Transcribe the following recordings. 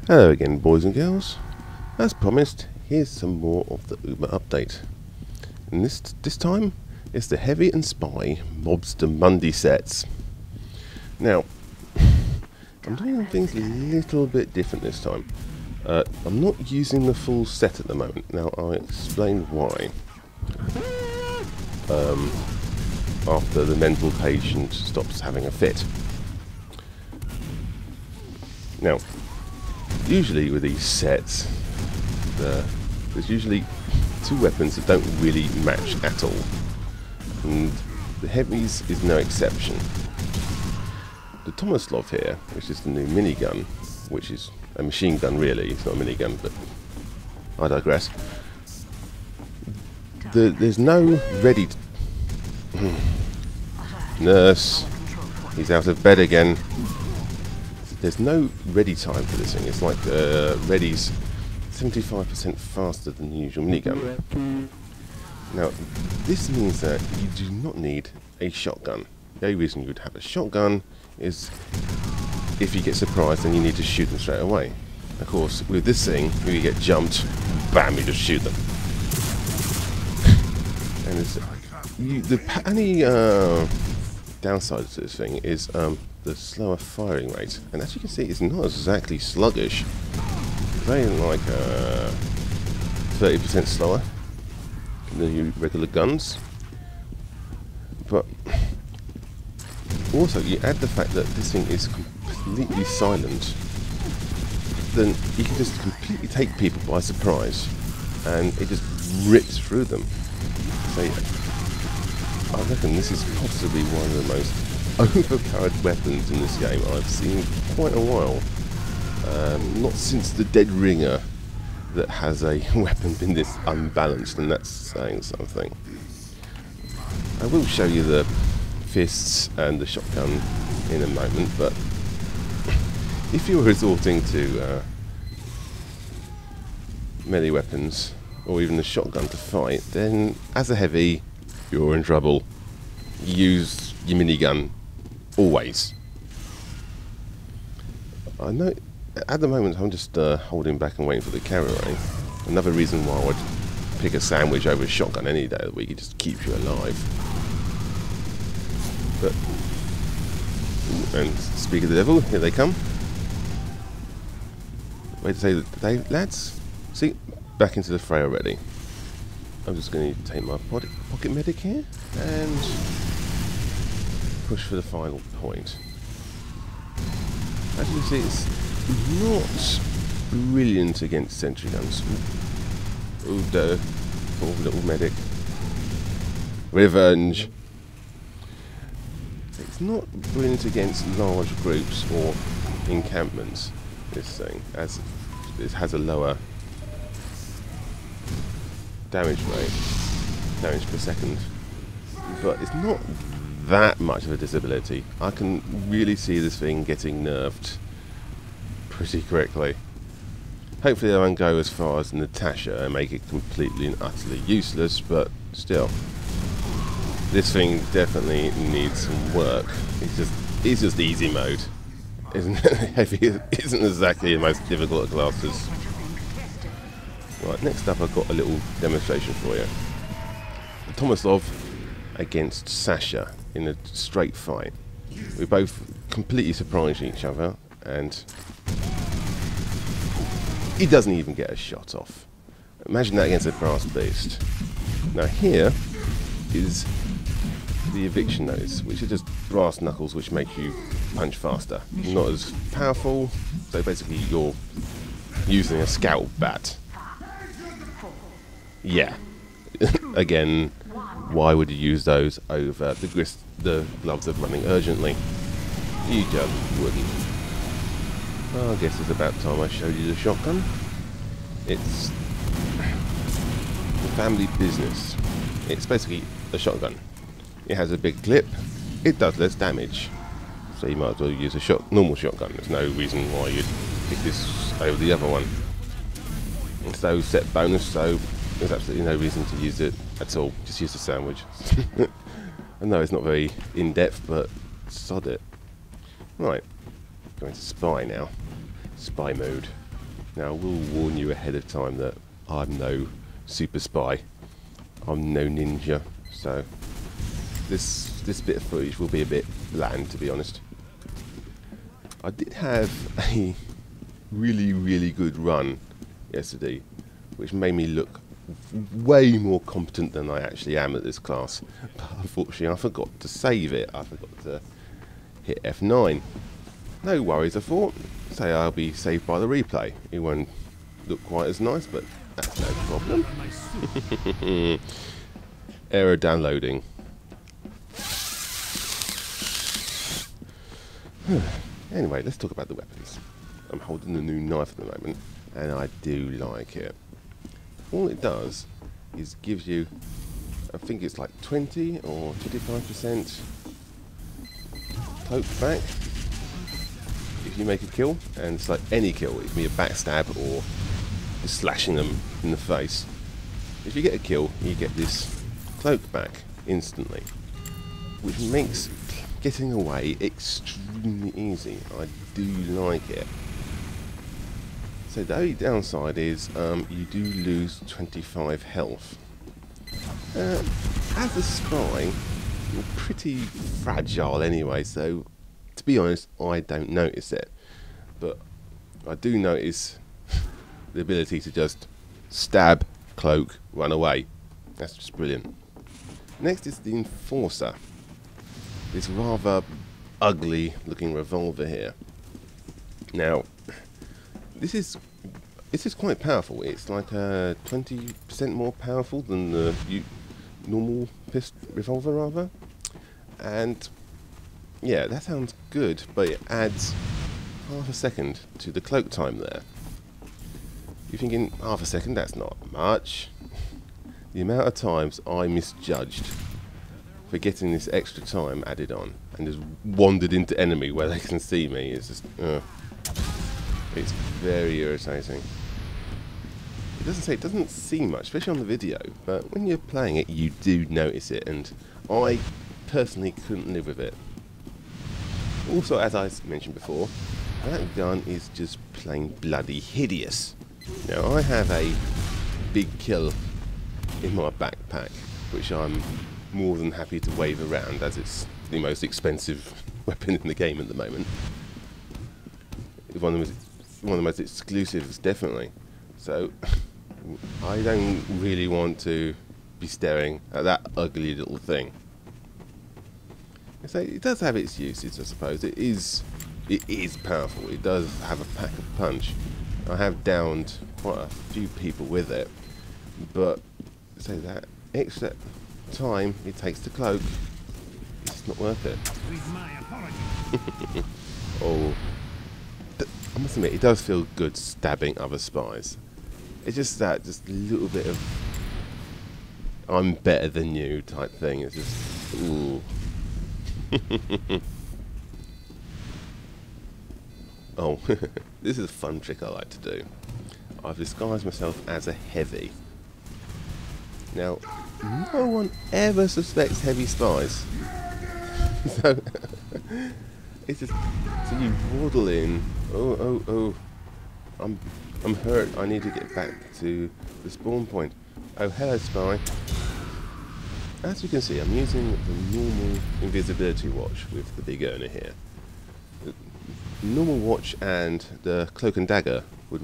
Hello again, boys and girls. As promised, here's some more of the Uber update. And this time, it's the Heavy and Spy Mobster Monday sets. Now, I'm doing things a little bit different this time. I'm not using the full set at the moment. Now, I'll explain why. After the mental patient stops having a fit. Now, usually with these sets, there's usually two weapons that don't really match at all, and the heavies is no exception. The Tomaslov here, which is the new minigun, which is a machine gun really, it's not a minigun, but I digress. There's no ready... Nurse, he's out of bed again. There's no ready time for this thing. It's like ready's 75% faster than the usual minigun. Now, this means that you do not need a shotgun. The only reason you would have a shotgun is if you get surprised and you need to shoot them straight away. Of course, with this thing, if you get jumped, bam, you just shoot them. And it's, the only downside to this thing is the slower firing rate, and as you can see, it's not exactly sluggish. It's only like 30% slower than your regular guns. But also, you add the fact that this thing is completely silent, then you can just completely take people by surprise, and it just rips through them. So I reckon this is possibly one of the most overpowered weapons in this game I've seen in quite a while. Not since the Dead Ringer that has a weapon been this unbalanced, and that's saying something. I will show you the fists and the shotgun in a moment, but if you're resorting to melee weapons or even the shotgun to fight, then as a heavy, you're in trouble. Use your minigun always. I know at the moment I'm just holding back and waiting for the carry away. Another reason why I would pick a sandwich over a shotgun any day of the week. It just keeps you alive. But and speak of the devil, here they come. Wait to say that, lads. See, back into the fray already. I'm just going to take my pocket medic here and push for the final point. As you can see, it's not brilliant against sentry guns. Ooh, poor little medic. Revenge. It's not brilliant against large groups or encampments, this thing, as it has a lower damage rate, damage per second, but it's not that much of a disability. I can really see this thing getting nerfed pretty quickly. Hopefully they won't go as far as Natasha and make it completely and utterly useless, but still, this thing definitely needs some work. It's just easy mode, isn't it? Heavy isn't exactly the most difficult of classes. Right, next up I've got a little demonstration for you. Tomaslov against Sasha in a straight fight. We both completely surprised each other, and he doesn't even get a shot off. Imagine that against a brass beast. Now here is the eviction notes, which are just brass knuckles which make you punch faster. Not as powerful, so basically you're using a scout bat. Yeah. Again, why would you use those over the gloves of running urgently? You just wouldn't. Well, I guess it's about time I showed you the shotgun. It's the family business. It's basically a shotgun. It has a big clip. It does less damage. So you might as well use a normal shotgun. There's no reason why you'd pick this over the other one. It's no set bonus, so there's absolutely no reason to use it at all. Just use the sandwich. I know it's not very in-depth, but sod it. Right, going to spy now. Spy mode. Now, I will warn you ahead of time that I'm no super spy. I'm no ninja, so this bit of footage will be a bit bland, to be honest. I did have a really good run yesterday, which made me look way more competent than I actually am at this class. But unfortunately, I forgot to save it. I forgot to hit F9. No worries, I thought. Say I'll be saved by the replay. It won't look quite as nice, but that's no problem. Error downloading. Anyway, let's talk about the weapons. I'm holding the new knife at the moment, and I do like it. All it does is gives you, I think it's like 20 or 25% cloak back if you make a kill, and it's like any kill. It can be a backstab or just slashing them in the face. If you get a kill, you get this cloak back instantly, which makes getting away extremely easy. I do like it. So the only downside is you do lose 25 health. As a spy, you're pretty fragile anyway, so to be honest, I don't notice it. But I do notice the ability to just stab, cloak, run away. That's just brilliant. Next is the Enforcer. This rather ugly looking revolver here. Now, this is quite powerful. It's like 20% more powerful than the normal revolver, rather. And yeah, that sounds good, but it adds half a second to the cloak time there. You're thinking, half a second, that's not much. The amount of times I misjudged for getting this extra time added on and just wandered into enemy where they can see me, it's just it's very irritating. It doesn't seem much, especially on the video, but when you're playing it you do notice it, and I personally couldn't live with it. Also, as I mentioned before, that gun is just plain bloody hideous. Now, I have a big kill in my backpack, which I'm more than happy to wave around, as it's the most expensive weapon in the game at the moment. One of the most exclusives, definitely. So, I don't really want to be staring at that ugly little thing. So it does have its uses, I suppose. It is powerful. It does have a pack of punch. I have downed quite a few people with it, but so that extra time it takes to cloak, it's not worth it. With my apologies. Oh, I must admit, it does feel good stabbing other spies. It's just a little bit of I'm better than you type thing. It's just ooh. Oh, this is a fun trick I like to do. I've disguised myself as a heavy. Now, no one ever suspects heavy spies. So, it's just, so you waddle in. Oh, I'm hurt. I need to get back to the spawn point. Oh, hello, spy. As you can see, I'm using the normal invisibility watch with the big earner here. The normal watch and the cloak and dagger would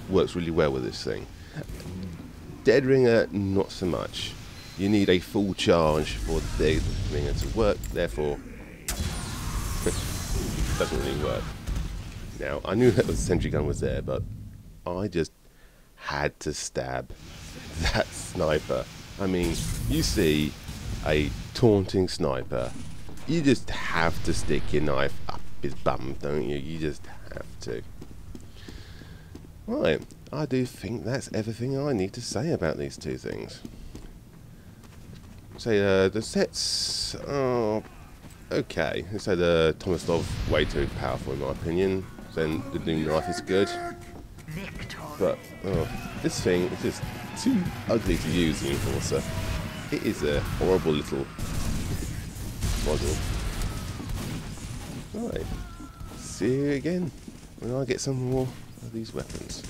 works really well with this thing. Dead ringer, not so much. You need a full charge for the dead ringer to work. Therefore, it doesn't really work. Now, I knew that the sentry gun was there, but I just had to stab that sniper. I mean, you see a taunting sniper, you just have to stick your knife up his bum, don't you? You just have to. Right, I do think that's everything I need to say about these two things. So the sets are okay. So the Tomislav way too powerful in my opinion. Then the new knife is good. But this thing is just too ugly to use, the Enforcer. It is a horrible little model. Right, see you again when I get some more of these weapons.